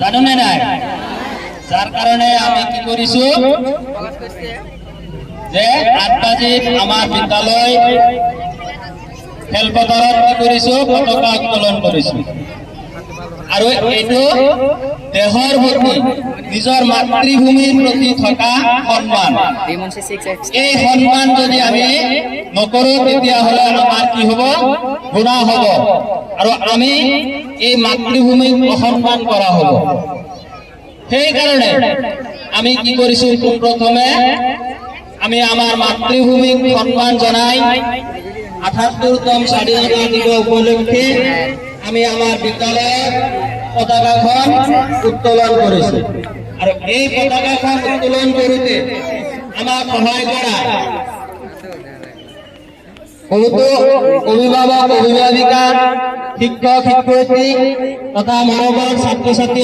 জানোনে নাই? যাৰ কাৰণে আমি কি কৰিছো যে 8 বাজিত আমাৰ বিদ্যালয় খেলপথাৰত কি কৰিছো পতাকা উত্তোলন কৰিছো আৰু এইটো দেহৰ প্ৰতি নিজৰ মাতৃভূমিৰ প্ৰতি থকা সন্মান এই সন্মান যদি আমি নকৰো তেতিয়াহ'লে আমাৰ কি হ'ব গুনাহ হ'ব আৰু আমি এই মাতৃভূমিক অসন্মান কৰা হ'ব সেই কাৰণে আমি কি কৰিছো প্ৰথমে আমি আমাৰ মাতৃভূমিক সন্মান জনাই ৭৮তম স্বাধীনতা দিৱস উপলক্ষে আমি আমাৰ বিদ্যালয়ৰ পতাকাখন উত্তোলন কৰিছো আৰু এই পতাকাখন উত্তোলন কৰোঁতে আমাক সহায় কৰা বহুতো অভিভাৱক অভিভাৱিকা শিক্ষক শিক্ষয়িত্ৰী তথা মৰমৰ ছাত্ৰ ছাত্ৰী